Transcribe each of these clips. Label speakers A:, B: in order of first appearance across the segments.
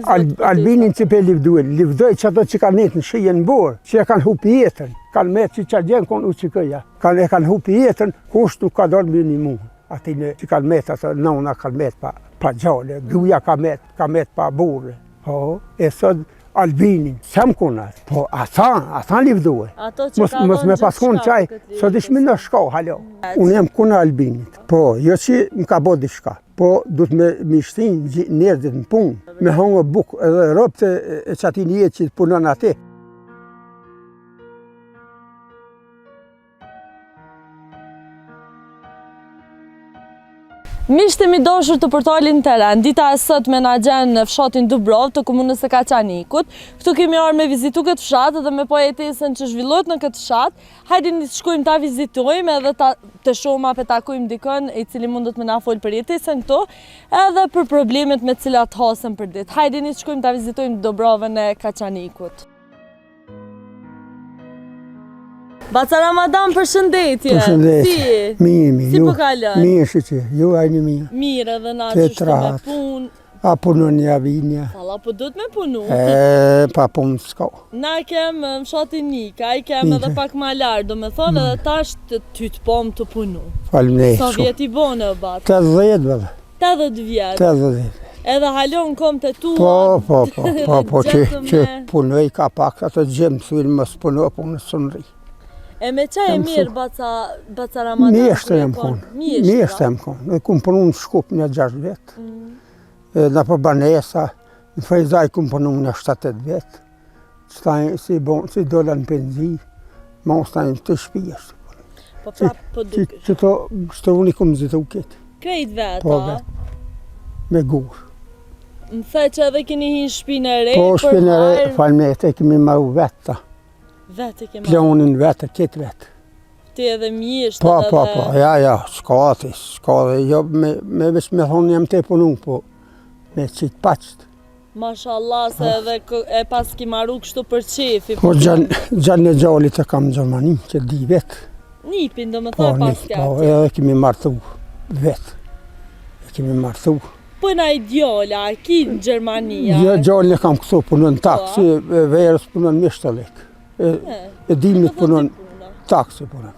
A: Albinin që pe livdoj që ato që kanë jetë në shijen borë, që e kanë hupi jetën, kanë me që që gjenë konë u që këja, e kanë hupi jetën, kusht nuk ka dorë mbi një muë. Atine që kanë metë, ato nëuna kanë metë pa gjallë, gruja ka metë pa burë. E sot Albinin, që më kunat, po ata livdoj. Mos me paskon qaj, sot ishmi në shko, halo. Unë jem kuna Albinit, po, jo që më ka bo diçka. Po, du të me shtin njerëzit në punë, me hongë bukë edhe ropët e që ati një që punon ati.
B: Miqtë mi dashur të portalin Teren, dita e sot me na gjenë në fshatin Dubrov të komunës së Kaçanikut. Këtu kemi ardhur me vizitu këtë fshat dhe me poetesën që zhvillohet në këtë fshat. Hajde të shkojmë ta vizitojmë edhe të shohim apo takojmë dikën i cili mund të më na fol për jetesën këtu, edhe për problemet me të cilat hasen për ditë. Hajde të shkojmë ta vizitojmë Dubrovën e Kaçanikut. Baca Ramadan, përshëndetje.
A: Përshëndetje. Mirë.
B: Si po kalon?
A: Mirë që, ju ajni mirë.
B: Mirë edhe na qështë me punë.
A: A punon një avinja.
B: Falla, po do të me punu.
A: Pa punë s'ka.
B: Na kem më shatin Nika, i kem edhe pak ma larë, do me thonë edhe tash ty të pom të punu.
A: Falmnej.
B: Sa vjet i bone, Baca?
A: 80 vëllë.
B: 80 vjet.
A: 80.
B: Edhe halon kom të tua.
A: Po, që punoj ka pak, ato gjemë thuin më s'puno, po në sunri.
B: E me qaj e mirë, Baca Ramadan?
A: Mjeshtë e më konë. Mjeshtë e më konë. E kumë punu në Shkup një 6 vetë. Në për banesa, në Fejzaj kumë punu një 7-8 vetë. Si dola në penzi, ma u stajnë të shpijeshtë.
B: Po prapë po duke.
A: Që to shtëruni kumë zitu këtë.
B: Krejt vetë,
A: Po vetë. Me gurë.
B: Më the që edhe keni hi shpinë e re,
A: Po shpinë e re, falmete, kemi maru vetë ta.
B: Vete kema.
A: Plonin vetë, këtë vetë.
B: Ti edhe mjeshtë
A: Po, ja, s'ka dhe, jo, me veç me thonë jam te punu, po, me qitë paqët.
B: Mashallah, se edhe e pas ki maru kështu për qefi.
A: Po, gjanë e gjallit e kam në Gjermani, që di vetë.
B: Nipin, do me thoi pas kja.
A: Po, edhe kemi martu vetë. Kemi martu.
B: Po na i djolla, a ki në Gjermania?
A: Jo, gjallin e kam këtu, punon taksi, verës punon mishtëllik. E dimit punon taksi punon.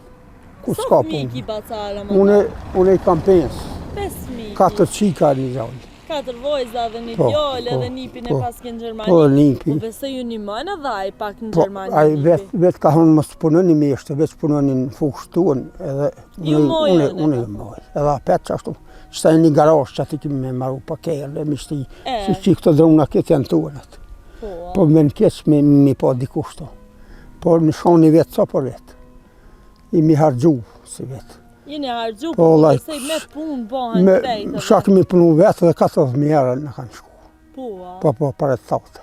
A: Ku s'ka punë?
B: Sa fmi ki Baca Ramadan?
A: Unë i kam 5.
B: 5 fmi?
A: 4 qika një gjallin.
B: 4 vojza dhe një djollë edhe nipin e pas ke në Gjermani.
A: Po, nipi.
B: Po besë ju një mënë edhe aj pak në Gjermani.
A: Po, aj vetë ka thonë mos punon një meshtë, veç punon një fushë tuën, edhe unë i mojë. Edhe apet që ashtu, qëta e një garashë që ati kemi me maru pa kejrë, me shti, që këto drona këtë janë tuënët. Po, me në keq mi po dikush to. Por në shoni vetë, sa por vetë. I mi hargju si vetë.
B: Jeni hargju, po besej me punë bëhen krejtë.
A: Shka kemi punu vetë dhe 40 mjera në kanë shku. Po, për e thotë.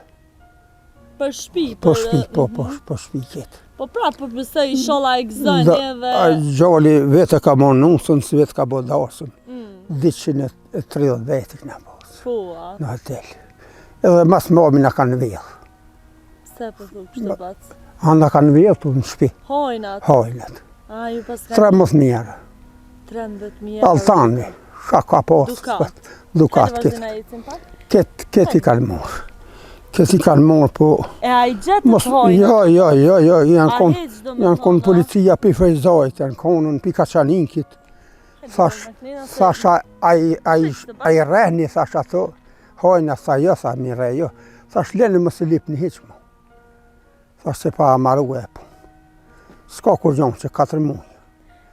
B: Për shpi?
A: Për shpi këtë.
B: Po pra, për besej shola e gëzën edhe...
A: Gjalli vetë ka mo nusën, si vetë ka bo dasën. 230 vetë këna posë.
B: Po,
A: në hotel. Edhe mas mami në kanë vjellë.
B: Se për thukë kështë Bacë?
A: Anda kanë vjellë për në shpi.
B: Hojnat?
A: Hojnat.
B: A, ju pas kanë...
A: 13 mjera.
B: 13 mjera?
A: Altani, ka posë. Dukat këtë. Këtë i kanë morë. Këtë i kanë morë, po...
B: E a i gjetë të hojnat?
A: Jo, janë konë policia për Fejzajt, janë konë në për Kaçanikit. Thash a i rehni, thash ato, hojnat, tha jo, tha mi re, jo. Thash lene më se lip një heqë mu. Thash se pa amaru e po. S'ka kur gjonë që 4 muaj.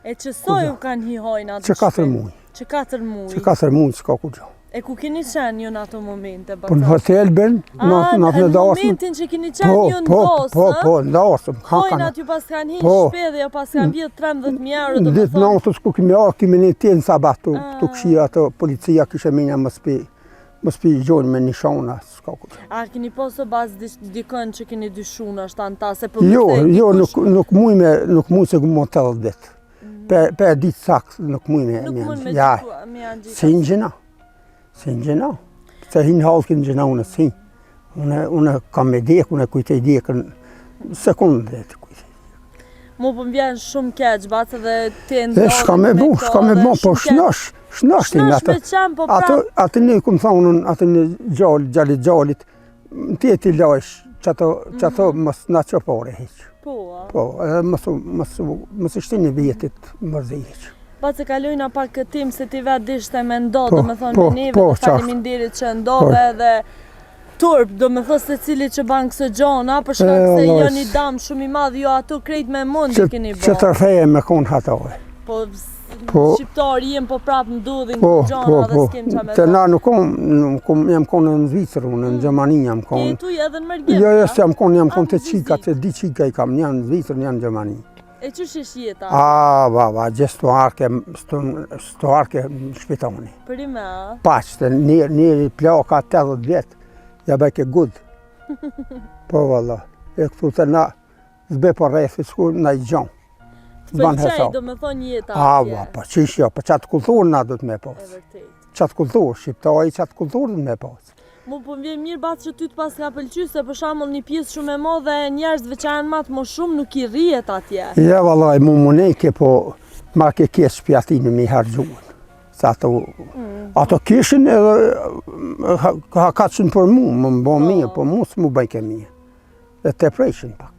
B: E që sa ju kanë hi hojnat?
A: Që 4 muaj.
B: Që 4 muaj?
A: Që 4 muaj s'ka kur gjonë.
B: E ku keni qenë ju në ato momente?
A: Po në hotel ben, në dasëm.
B: Në momentin që keni qenë ju në dasëm?
A: Po, në dasëm.
B: Hojnat ju pas kanë hi shpe dhe ju pas kanë bjët 13 mjerë do me thonë?
A: Në ditë natës ku kemi arë, kemi një tjenë sabat të këshia ato policia kishe minja mos pi gjojnë me një shona, s'ka kur.
B: A keni posë bas dikën që keni dyshun është anë ta se
A: Jo, nuk muj se më të dhe vetë. Për ditë saks nuk muj me janë. Ja, si në gjena. Si në gjena. Se hinë halkin në gjena unë si. Unë kam me dekë, unë kujte i dekën sekundë dhe të kujte.
B: Mu për m'vjen shumë keq, Bacë dhe të ndonë
A: shka me bu, po shnosh të një atë.
B: Me qenë, po pra...
A: Atë një këmë thonën, atë një gjallit, më tjeti lajsh që ato mos na qëpore heq.
B: Po,
A: Po, edhe mos ishte një vjetit mërzi heq.
B: Pa të kalojna pak këtim se ti vetë dishte me ndo,
A: Po,
B: do me thonë
A: po,
B: me neve,
A: po,
B: dhe faleminderit që ndove edhe turp, do me thos se cili që banë kësë gjona, për shkak se jo një dam shumë i madh, jo ato krejt me mundi keni bo.
A: Që të rfeje me konë hatove.
B: Po,
A: Po.
B: shqiptarë jem po prapë ndudhin
A: Po,
B: gjona dhe s'kem qa me
A: Të
B: thonë.
A: na nuk jam konë në Zvicër, unë në Gjermani jam konë.
B: Ke tu edhe në Mërgjem?
A: Jo, jam konë të
B: në
A: qika,
B: vizit.
A: të di qika i kam, një në Zvicër, një në Gjermani.
B: E që shish jeta?
A: Gjë stoarke në shpitoni.
B: Për i me, a?
A: Paqë, një plaka 80 vjetë, ja beke gud. Po, valla, e këtu të na, zbe për rejthi, s'ku na i gjonë.
B: Të pëlqej, do me thonë jeta atje.
A: Po qish jo, po qatë kulturë na dhëtë me
B: E
A: posë.
B: vërtet.
A: Qatë kulturë, shqiptari qatë kulturë dhëtë me posë.
B: Mu po m'vjen mirë batë që ty të pas ka pëlqy, se për shembull një pjesë shumë e madhe e njerëzve që janë matë më shumë nuk i rrihet atje.
A: Ja, vallaj, mu munejke, po ma ke kesë shpjatini me i hargjuën. Sa ato kishin edhe ha kacin për mu, më bo mirë, po mu s'mu bëjke mirë. Dhe te prejshin pak.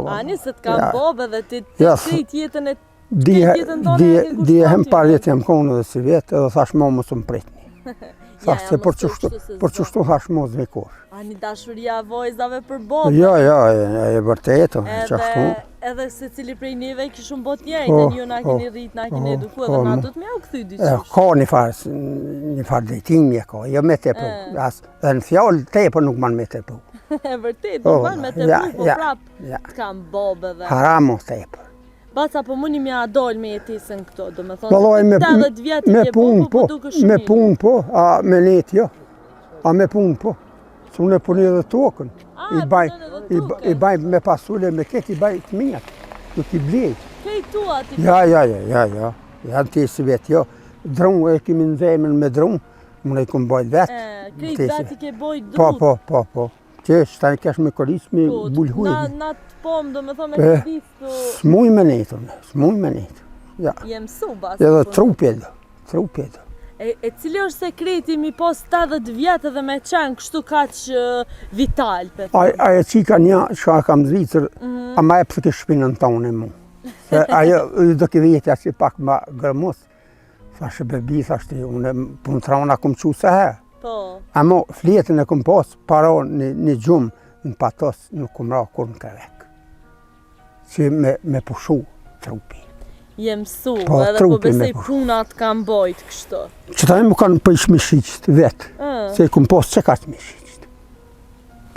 B: Ani se të kam bobe dhe ti krejt jetën e
A: Dije hem parjet jam konë dhe si vetë, edhe thash mo më së më pritni. Thash se për qështu thash mo zve kur.
B: Ani dashuria vojzave për bobe.
A: Jo, e vërtetë, qashtu.
B: Edhe se cili prej neve kishun bot njejtë, ju na keni rrit, na keni eduku edhe na du të me au këthy dyqysh.
A: Ka një farë drejtimi e ka, jo me te pru. Dhe në fjallë tepër nuk man me te pru.
B: E vërtet, nuk man me te pru, po prap të kam bobe dhe.
A: Haramo tepër.
B: Baca po muni mja dol me jetisën këto, do me thonë, 80 vjetë
A: me
B: je bobu, po duke shumë.
A: Me punë po, a me net jo. A me punë po. Së unë e puni edhe tokën. I baj me pasule, me ketë i baj të mijat. Nuk i blej.
B: Kej tua ti?
A: Ja. Janë të si vetë, jo. Drunë e kemi në zemën me drunë, më e këmë bajt vetë.
B: Krejt vetë i ke bojt drunë?
A: Po. Qesh, ta i kesh me korisë me bulhujnë.
B: Na të pomë, do me thonë me të vistu...
A: S'muj me netën, ja.
B: Jem su, basë.
A: Edhe trupjedo.
B: E cili është sekreti mi pos 80 vjetë dhe me qenë kështu kaq vital, për të?
A: Ajo qika një që kam Zvicër, a ma e pëse ke shpinën tonë e mu. Ajo do ke vjetja që pak ma gërmus. Thashë bebi, thashtë, unë punë trona kom qu se he.
B: Po.
A: Amo fletën e kom pas, para një gjumë në patos, nuk kom ra kur në kërek. Që me pushu trupi.
B: Jem su, edhe po besej punat kam bojt kështu.
A: Që ta e mu kanë për ishë mishiqët vetë, se i kom pas që ka që mishiqët.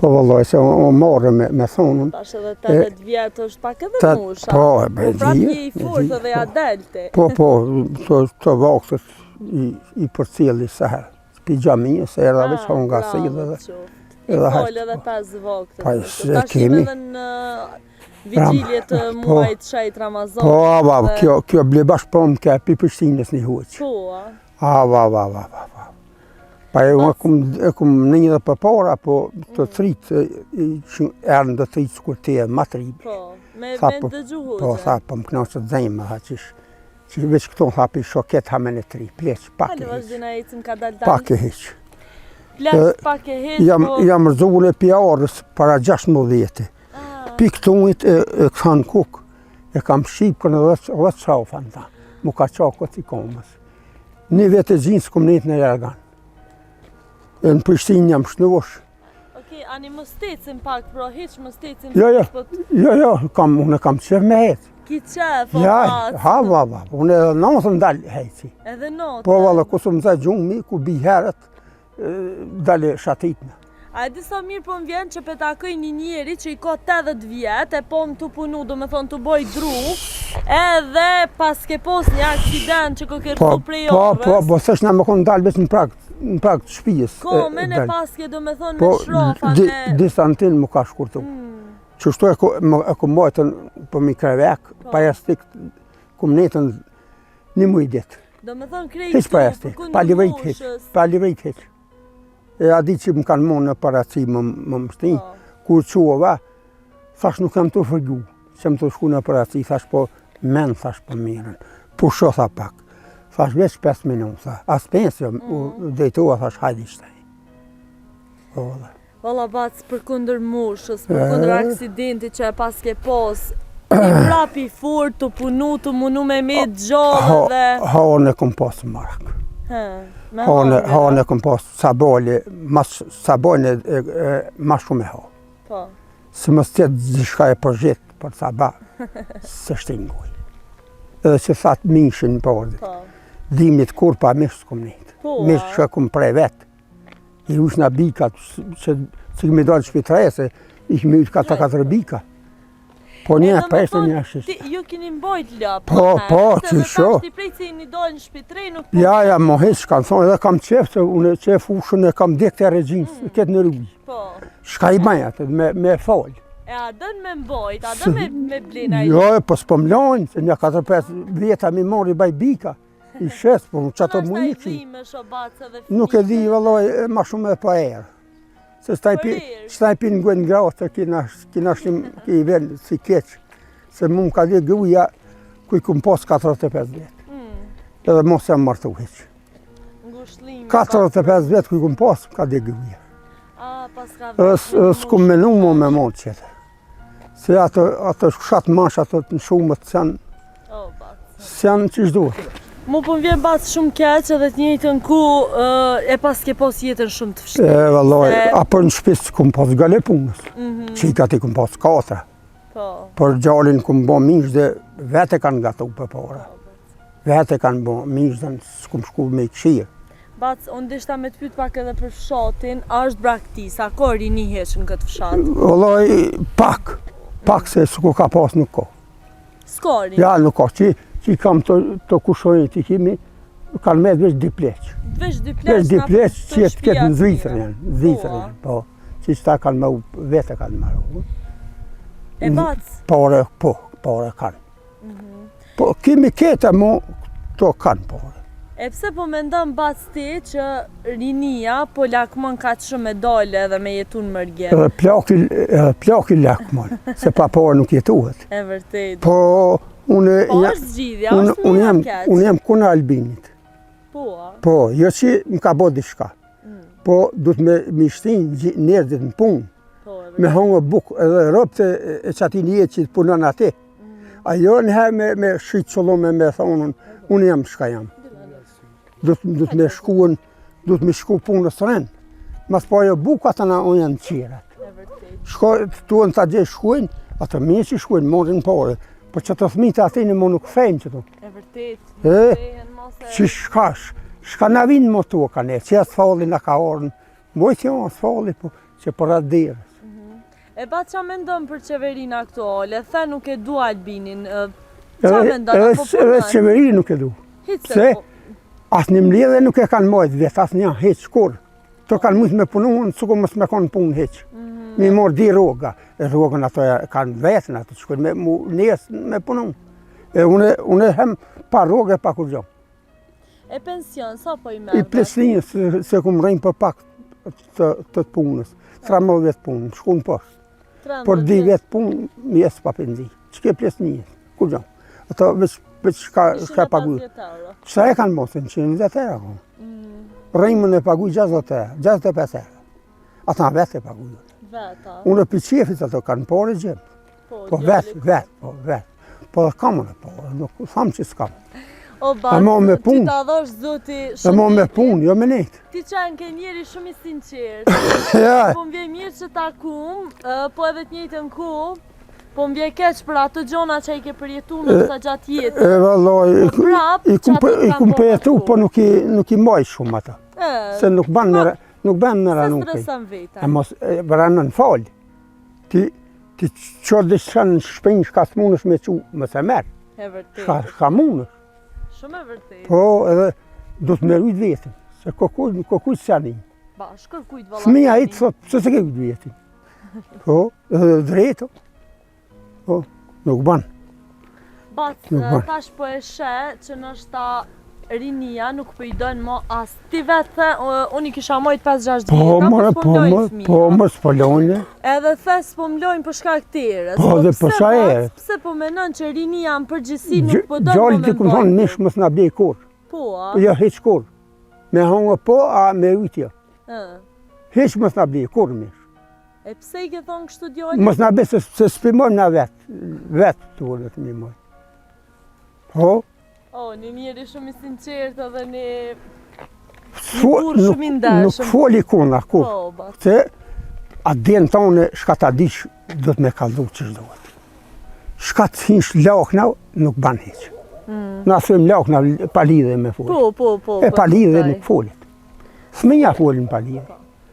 A: Po vëlloj, se o marrë me thonën.
B: Tash edhe 80 vjetë është pak edhe musha. Po prap je i fortë dhe ja delte.
A: Po, të vaksës i përcili seherë. Pijamia, se era veç ha nga si dhe...
B: I folë edhe 5 vakte.
A: Ta kemi...
B: edhe në vigjilje të muajt shajt Ramazan.
A: Po, kjo ble bashkë po më ke pi Prishtinës një huq.
B: Po, a?
A: Pa e kum në një dhe për para, po të tritë, erën dhe tritë s'kur të e ma tribi.
B: Po, me dëgju huqe.
A: Po, tha, po më knaqë të zemë, ha qish. Që veç këto në hapi shoket ha me në tri, pleq, pak e heq. Pak e heq.
B: Pleq, pak e heq, po...
A: Jam rëzullë e pjarës para 16 vjetë. Pi këtu ujt e kësan kuk, e kam shqipë kënë dhe qafën ta, mu ka qakët i komës. Një vetë e gjinë s'kom nejtë në Jergan. E në Prishtinë jam shnush.
B: Okej, ani më stecim pak, pro heq më stecim...
A: Jo, unë kam qef me heq.
B: Ki qef, o
A: pasë? Unë edhe nësën dalë hejci.
B: Edhe nësën?
A: Po, valla, kusë më zë gjungë ku bi herët, dalë shatitnë.
B: A e disa mirë po më vjen që pe takoj një njeri që i ka 80 vjetë, e po më të punu, do me thonë të boj dru, edhe pas ke pos një aksident që ko kërtu prej orës.
A: Po, sësh në më konë dalë veç në prag të shpijës.
B: Ko, mene pas ke, do me thonë, me shrofa, me...
A: Distantin më ka shkurtu. Qështu e ku mojtën për mi krevek, pa jastik, ku më netën një mujdet.
B: Do me thonë krejtu për kundu mushës.
A: Pa livrit heq. E a di që më kanë monë në paraci më mështin, kur quova, thash nuk kam të fërgju, që më të shku në paraci, thash po men, thash po mirën, pusho tha pak, thash veç 5 minutë, tha, as pensio, dhejtova, thash hajdi shtaj.
B: Valla bac, për kundër mushës, për kundër aksidenti që e pas ke pos, ti prapi furt, të punu, të munu me gjallë dhe...
A: Haon e kom pas mark. Haon e kom pas sabole, sabole ma shumë e ha.
B: Po.
A: Se mos tjetë gjithka e përgjit për sabah, se shtingoj. Edhe që thatë mishin për ordi. Dimit kur pa mishë s'kom nejtë. Mishë që kom prej vetë. I ushna bikat, që këmi dalë shpitrese, i këmi ushka të 4 bika. Po një peshtë një ashtë.
B: Ju kini mbojt lëpë.
A: Po, që sho.
B: Ti prej që i një dalë në shpitrej nuk...
A: Ja, mo heq, kanë thonë, edhe kam qefë, se unë qef ushën e kam dek të regjinës, këtë në rrugi.
B: Po.
A: Shka i banja, me falë.
B: E a dën me mbojt, a dën me blina i...
A: Jo, po s'po mlojnë, se një 4-5 vjeta mi mori baj bika. I shes, po që ato mu një që. Nuk e di, vëlloj, ma shumë e pa erë. Se s'taj pi në gënë gratë, kina shtim ki i ven si keqë. Se mu më ka di gëuja, ku i kum pos 45 vjetë. Edhe mos e më martu heqë. 45 vjetë ku i kum pos, ka di gëuja. S'kum menu mu me mund qëtë. Se ato shatë mash, ato të në shumët, se janë që shduhet.
B: Mu po më vjen batë shumë keq edhe të njëjtën ku e pas ke pos jetën shumë të fshtirë.
A: Valloj, apo në shpisë kum pas gale punës. Qikat i kum pas 4. Por gjallin kum bo mish dhe vete kanë gatu për pora. Vete kanë bo mish dhe s'kum shku me i këshirë.
B: Bac, unë dishta me të pyt pak edhe për fshatin, a është braktis, a ka rini heq në këtë fshat?
A: Valloj, pak se s'ku ka pas nuk ka.
B: S'ka rini?
A: Ja, nuk ka, që kam të kushojnë të kimi, kanë me veç dipleq.
B: Veç dipleq
A: që jetë këtë në Zvicrën, po, që ta kanë me vete kanë me.
B: E bac?
A: Pare kanë. Po, kimi kete mu, to kanë pare.
B: E pse po mendon bac ti që rinia po lakmon ka të shumë medale edhe me jetu në mërgjem?
A: Plaki lakmon, se pa pare nuk jetuhet.
B: E vërtet.
A: Po,
B: Po është zgjidhja, është më jam keq.
A: Unë jam kuna Albinit. Po, jo që më ka bo dishka. Po, du të me shtin njerëzit në punë. Me hongë bukë edhe ropë e që ati një që të punën ati. A jo nëherë me shqitë qëllume me thonën, unë jam shka jam. Du të me shkuën, du të me shku punës rënë. Mas po jo bukë atëna unë janë qirat. Tuën të gjë shkuën, atë mirë që shkuën, morin pare. Po që të thmite ati në më nuk fejnë që të.
B: E vërtet.
A: Që shka në vinë më të ka ne, që asë falli në ka orën, mojtë jo asë falli, po që për atë dirës.
B: E ba që me ndonë për qeverina aktuale, the nuk e du Albinin, që me ndonë, apo punën?
A: Edhe qeveri nuk e du. Se asë një mlidhe nuk e kanë mojtë vetë, asë një heqë kur. Të kanë mujtë me punu, në suko mos me konë punë heqë. Mi morë di roga, rogën ato kanë vetën ato, që me njësë me punu. Unë e hem pa rogë e pa kur gjo.
B: E pension, sa po i merë?
A: I pleslinjës, se kumë rejnë për pak të punës. 13 vetë punë, shku në poshtë. Por 2 vetë punë, mi jesë pa penzi. Që ke pleslinjës, kur gjo. Ato veç shka pagu. Qëta e kanë mosën, 120 euro. Rejmën e pagu 65 euro. Ata vetë e pagu. Unë për qefit ato kanë pare gjemë. Po vetë. Po dhe kamën e pare, nuk thamë që s'kamë.
B: O batë, ti të adhosh zoti shumë
A: e mo me punë, jo me nejtë.
B: Ti qenë ke njeri shumë i sinqertë. Po më vje mirë që ta kumë, po edhe të njëjtën ku, po më vje keq për ato gjona që i ke përjetu në të gjatë jetë.
A: E valloj, i kumë përjetu, po nuk i mbaj shumë ata. Se nuk banë me ranuke.
B: Se stresën vete.
A: E mos ranën falë. Ti qërë dhe shkanë në shpenjë shka së mundësh me që më se merë.
B: E vërtet.
A: Shka mundësh.
B: Shumë e vërtet.
A: Po edhe du të me rujt vetën. Se kokujt se anin.
B: Ba, shkërkujt valla.
A: Fëmija i të thotë, pëse se ke kujt vetën. Po, edhe drejto. Po, nuk banë.
B: Batë, tash po e she që nështë rinia nuk për i dojnë mo as ti vetë, unë i kisha mojt 5-6 djeta,
A: po më s'pëllojnë.
B: Edhe the s'pëmlojnë për shka këtires.
A: Po dhe për qa e.
B: Pse po menon që rinia në përgjësi nuk po dojnë
A: Gjallë ti këmë thonë mish mësë nga blej kur.
B: Po, a?
A: Jo, heq kur. Me hongë po, a me ujtja. Heq mësë nga blej kur mish.
B: E pse I ke thonë kështu djallit?
A: Mos na bëj se s'pimojmë na vetë të ullët një moj. Po?
B: Një njeri shumë I sinqertë dhe një
A: burr
B: shumë I ndershëm.
A: Nuk foli kuna, kur.
B: Po, bat.
A: Se atë djenë tonë, shka ta di që do të me kaldu që shdohet. Shka të hinsh lakna, nuk ban heq. Na thëmë lakna pa lidhe me folit.
B: Po.
A: E pa lidhe nuk folit. Thmenja folin pa lidhe.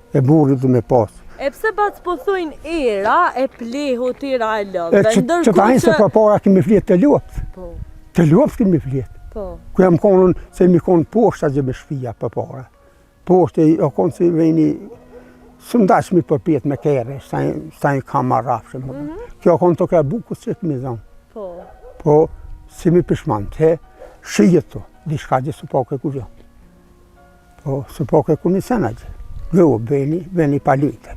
A: E burrit dhe me pas.
B: E pse bac po thujnë era, e plehut, era e lëndë.
A: Që ta hinë se për para kemi flet të lopët.
B: Po.
A: Të lopët kemi flet.
B: Po.
A: Ku jam konën, se mi konë poshta gjë me shpia për para. Poshte, o konë se vejni, së ndashmi për pjetë me kere, sa një kamar rafshë. Kjo konë të ka bukus që këmi zonë.
B: Po.
A: Po, si mi pishman, të shijet të, di shka gjë së po ke ku gjë. Po, së po ke ku një sena gjë. Gjo, beni palit.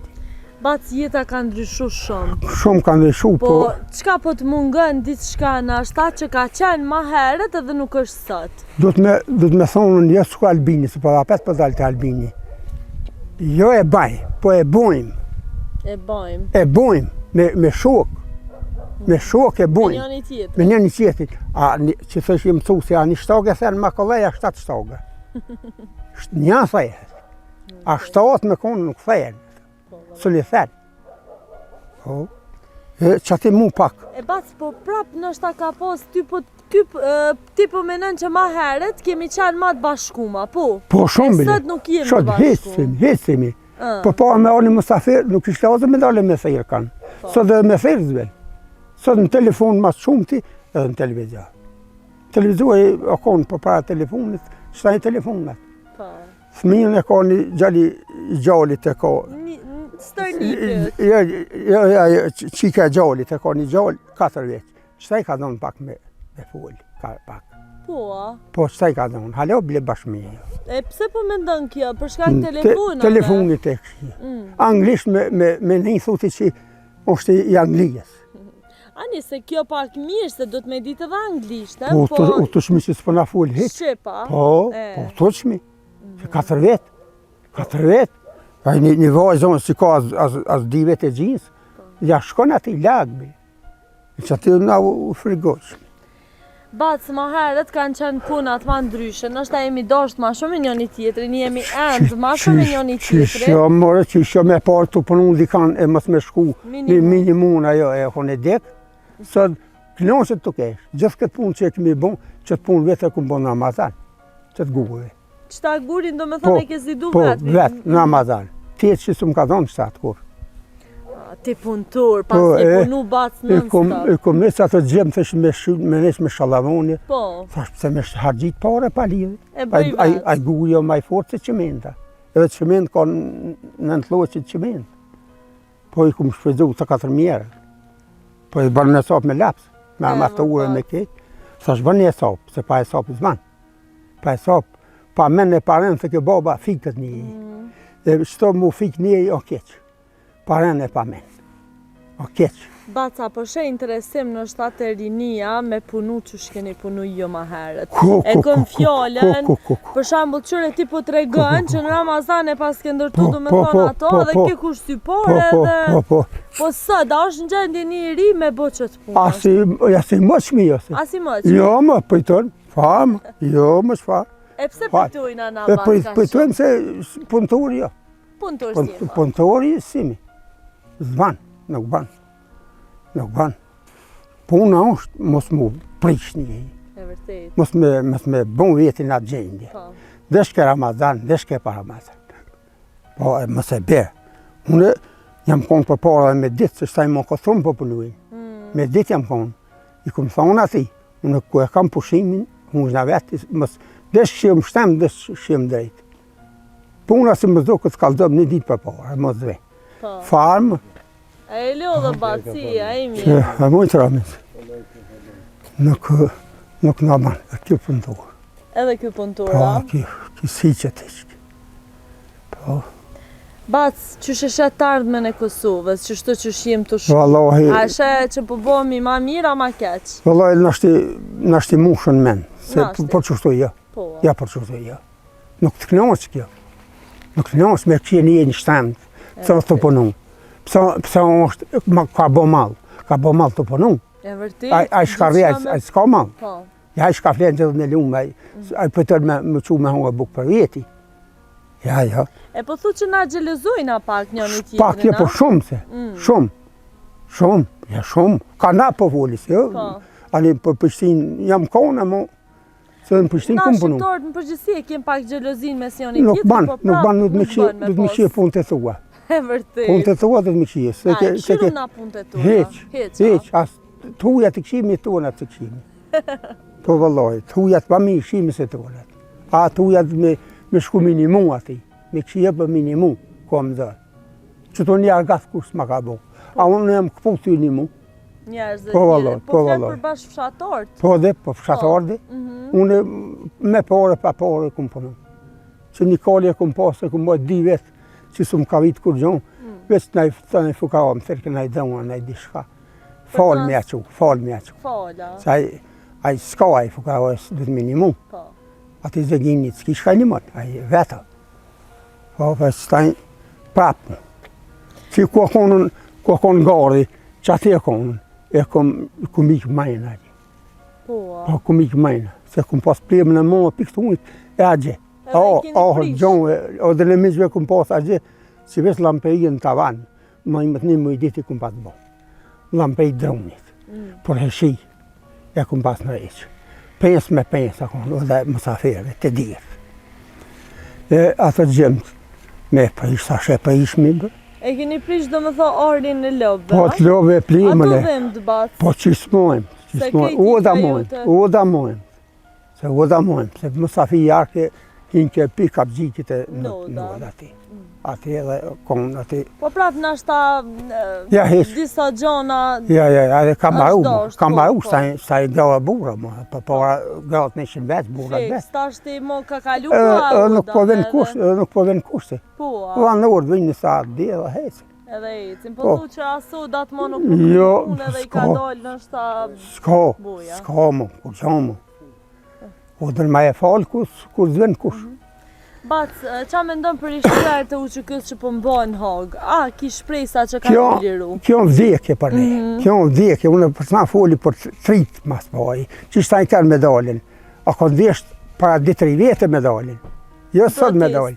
B: Bac, jeta ka ndryshu shumë.
A: Shumë ka ndryshu, po...
B: Po, qka po të mungën diçka në ashta që ka qenë ma herët edhe nuk është sot?
A: Do të me thonë një s'ku Albini, se po apet për dalë të Albini. Jo e baj, po e bojmë.
B: E bojmë.
A: E bojmë, me shok. Me shok e bojmë.
B: Me njëni tjetër.
A: Me njëni tjetër. Që thësh i më thu se a një shtoge, thënë ma kolleja 7 shtoge. Një thëjë. A 7 me konë nuk thëjën. Së li thënë. Po. Që ati mu pak.
B: E bac, po prap nështë ta ka pos, ti po menën që ma herët kemi qenë ma të bashkuma, po?
A: Po shumë bile.
B: E sot nuk jemi të bashkuma.
A: Hecimi. Po pa me orë një musafir, nuk ishte ozë me dalë me thirë kanë. Sot dhe me thirë zvel. Sot në telefon mas shumë ti, edhe në televizion. Televizion e konë për para telefonit, qëta një telefonat. Fëmijën e ka një gjallit e ka.
B: Stërnipit.
A: Qika gjallit e ka një gjall 4 vjeç. Qëta I ka donë pak me folë, pak.
B: Po, a?
A: Po, qëta I ka donë, halo bile bashkëmi.
B: E pse po me ndonë kjo, për shkak telefonat?
A: Telefonit e kështë. Anglisht me një thuti që është I Anglijes.
B: Ani, se kjo pak mirë, se do të me ditë edhe anglisht,
A: Po, u të shmi që s'po na folë heq.
B: Shqipa?
A: Po, të shmi. 4 vetë. 4 vetë. Një vajzonë si ka as 2 vete gjinës, ja shkon ati lagbi. Që ati na u frigoq.
B: Bac, ma herët kanë qenë punat ma ndryshe, nështë jemi dasht ma shumë e njëni tjetëri, një jemi endë ma shumë e njëni tjetëri.
A: Qishë me parë të punu dikan e mës me shku, minimum ajo e kone dek, sot knoqët të kesh, gjithë këtë punë që e kemi bon, që të punë vetë e këmë bon në Ramazan, që të gurëve.
B: Qëta gurin do me thonë e ke zidu vetë?
A: Po, vetë, në Ramazan. Tjetë që së më ka dhonë qëta të kur.
B: Ti punëtur, pas një punu bacë non-stop.
A: E kom nësë ato gjemë, thësh me nësë me shalavoni.
B: Po.
A: Thash pëse me hargjit pare pa lidhe.
B: E bëj vetë.
A: A guri jo maj fort se qimenta. Edhe qiment ka në nëtloqit qiment. Po I kom shpëzu të 4 mjerë. Po I bërë në sopë me lapsë, me amaturë me kejtë. Thash bërë një sopë, se pa e sopë zmanë. Pa e sopë, pa men e paren se ke baba fikët një. Dhe shto mu fik një o keqë. Paren e pa men. O keqë.
B: Baca, po shë interesim në shtatë e rinia me punu që shkeni punu jo ma herët. E këm fjallën, për shambull qëre ti po të regën që në Ramazan e pas ke ndërtu du me thonë ato dhe ke kush sypore dhe... Po së, da është në gjendje një ri me bo që të punë.
A: Asi më qmi jo se.
B: Asi më qmi?
A: Jo më pëjton, famë, jo më shfa.
B: E pse pëjtojnë ana baca shumë?
A: Pëjtojnë se punëtori jo.
B: Punëtori si?
A: Punëtori simi. Zban, nuk ban. Nuk ban. Puna është mos mu prish një.
B: E vërtet.
A: Mos me bon vetin atë gjendje. Deshke Ramazan, deshke pa Ramazan. Po, mos e be. Unë jam konë për para dhe me ditë, se shtaj më ka thumë për pëlluin. Me ditë jam konë. I këmë thonë ati, unë ku e kam pushimin, unë në vetë, deshke që më shtem, deshke që më drejtë. Puna si më zdo këtë kaldëm një ditë për para, mos dhe. Farmë.
B: E leo dhe baci, a i mirë.
A: E mojtë ramit. Nuk në banë, e kjo punëtur.
B: Edhe kjo punëtura?
A: Po, kjo si që të ishkë. Po.
B: Bac, që sheshet të ardhme në Kosovës, që shtë që shjim të shumë?
A: Wallahi...
B: A shë që po bomi ma mirë, a ma keqë?
A: Wallahi, nashti mushën men, se për që shtu jo. Ja, për që shtu jo. Nuk të knoqë kjo. Nuk të knoqë me kje një shtemë, të të punu. Pse është ka bo mall. Ka bo mall të punu.
B: E vërtet.
A: Ai shkarri, ai s'ka mall.
B: Po.
A: Ja, ai shka flenë gjithë në lumë, ai pëtër me që me hongë bukë për vjeti. Ja.
B: E po thu që na gjelozojna pak njëri tjetrin,
A: Pak je po shumë se, shumë, ja shumë. Ka na po volis, jo? Ani për Prishtinë jam kone, mo, se në Prishtinë kumë punu.
B: Na shqiptarët në përgjithësi e kem pak gjelozin me si njëri
A: Nuk
B: tjetrin,
A: ban, nuk të më qie punë të thua.
B: E vërtet.
A: Punë të thua të më qie.
B: A, e këshiru na punë të tua?
A: Heq, as thuja të këshimi, tuona të këshimi. Po vëlloj, thujat pa mi këshimi se tuonat. A thujat me shku minimu ati, me këshie për minimu, ko më dhe. Që të një argath kus ma ka bo. A unë jam këpu të një mu.
B: Njerëzë
A: Po vëlloj,
B: po fletë për bashkë fshatartë.
A: Po dhe, po fshatartë. Unë me pore pa pore kumë punu. Që një kalje kumë pasë, kumë bojt 2 vetë, që su më ka vitë kur gjonë, veç të në fuka o më thërke në i dëmua, në i di shka. Falë me aqu.
B: Fala.
A: Se ai s'ka ai fuka o e së dhëtë minimum.
B: Po.
A: Ati zëgjini të s'ki shka një mëtë, ai veta. Po, për s'tajnë prapë. Që ku konë gari, që ati e konën, e ku mikë majnë ati.
B: Po.
A: Po, ku mikë majnë, se ku pas plemë në mëmë, pikë të unit, e agje. O dhe në mizve ku pas agje, si ves lampejën të avanë, ma i mëtë një më i diti ku pas bo. Lampej dronit, por heshi, e ku pas në reqë. Pens me pens, a konë, dhe mësafere, të dirë. E atë gjemë, me prish, sa shë prish mi bë.
B: E keni prish do më tho ardhin në lobë,
A: Po të lobë e plimële.
B: Ato vend batë.
A: Po që smojmë, u da mojmë. Se mësafi jarke, hinke pika bëgjikit e nodë ati. Ati edhe konë ati.
B: Po prapë nashta disa gjona...
A: Ja, kam baru, sa i gëllë burë, për para gëllët në ishin vetë, burët vetë.
B: Feks, ta shti mo ka kalu pa
A: Nuk po ven kushti.
B: Po,
A: Po në orë vinë në sa dhe dhe hecë.
B: Edhe ecim, po thu që aso datë mo nuk punë edhe i ka dollë nashta buja.
A: S'ka mo, kur qa mo. O dhe në ma e falë kur zven kush.
B: Bacë, qa me ndonë për ishtrarë të uqëkës që po mbojnë hogë? A, ki shprejsa që ka të liru?
A: Kjo në vdekje për ne, kjo në vdekje, unë përsa foli për 3 mas bëj, që shta i kanë medalin. A ka ndesht para 2-3 vete medalin. Jo sot medal.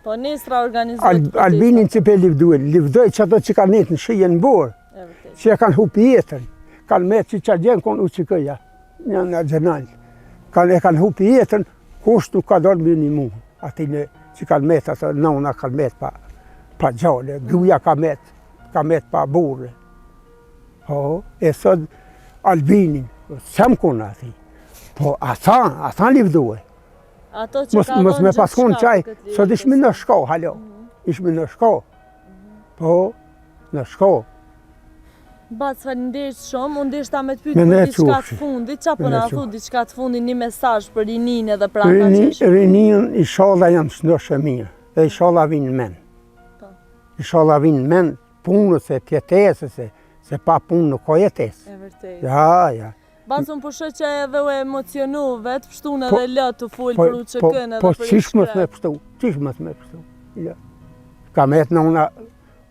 B: Po nesra organizuat protesta.
A: Albinin që pe livdoj që ato që kanë netë në shijen në borë, që e kanë hupi jetën, kanë me që që gjenë konë uqëkëja, një në gjenalë. E kanë hupi jetën, kusht nuk ka dorë minimu, ati që kanë metë, atë nëuna kanë metë pa gjallë, gruja ka metë pa burë. E sot Albinin, sem konë ati, po ata livdoj. Mos me paskon qaj, sot ishmi në shko, halo, ishmi në shko, po, në shko.
B: Bacë, falinderit shumë, unë deshta me të pytë për diçka të fundit, qa për në thu diçka të fundit, një mesazh për rinin edhe për ata që shë?
A: Rinin, i shala janë shndoshe mirë, dhe i shala vinë men. I shala vinë men, punës e tjetesë, se pa punë nuk ka jetesë.
B: E vërtej.
A: Ja.
B: Bacë, unë përshë që edhe u emocionu vetë, pështun edhe lëtë të full për uqëkën edhe
A: për
B: ishkret.
A: Po qish mës me pështu, Ka metë në una,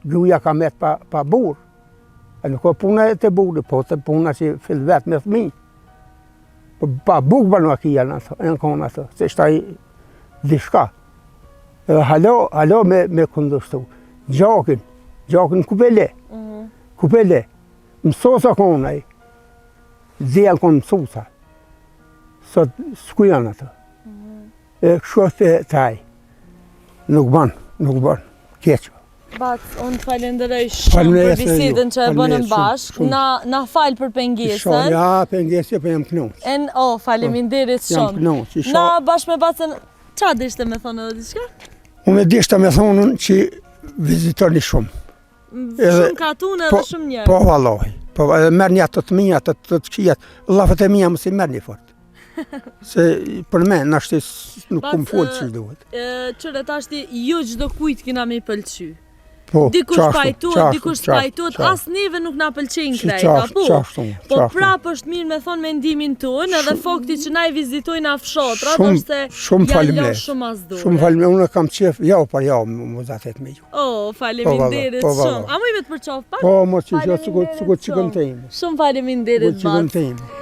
A: gruja ka metë pa burë. E nuk o puna e të burë, po të puna që fillë vetë me thmi. Pa bukë banu aki janë konë ato, se shtaj dishka. Edhe halo me këndështu. Gjakin kupele, mësosa konë ai. Zjelë konë mësusa. Sot s'ku janë ato. E kështu të taj. Nuk banë, keqë.
B: Bacë, unë falenderoj shumë për bisedën që e bënëm bashkë. Na falë për pengesën.
A: Ja, pengesë, për jam knoqë.
B: Faleminderit shumë. Na bashkë me Bacën, qa dishte me thonë edhe diçka?
A: Unë dishte me thonën që vizitoni shumë.
B: Shumë katune edhe shumë njerë.
A: Po, valloj. Po, edhe merë një atë të minja, atë të qijat. Lafët e minja mësi merë një fort. Se për me, nashtë nuk kumë folë që duhet.
B: Qëre, ta shti, jo gjdo kujt kina me pëlqy. dikush pajtohet, dikush spajtohet, as neve nuk na pëlqejnë krejt, apo? Po prapë është mirë me thonë mendimin tonë, edhe fakti që na i vizitojnë fshatrat, është se janë lënë shumë as dore.
A: Shumë faleminderit, unë kam qef javë për javë më zatet me ju.
B: Oh, faleminderit shumë. A mu i me të përqaf pak?
A: Po, mo që gjë, që këtë të imë.
B: Shumë faleminderit, Bat.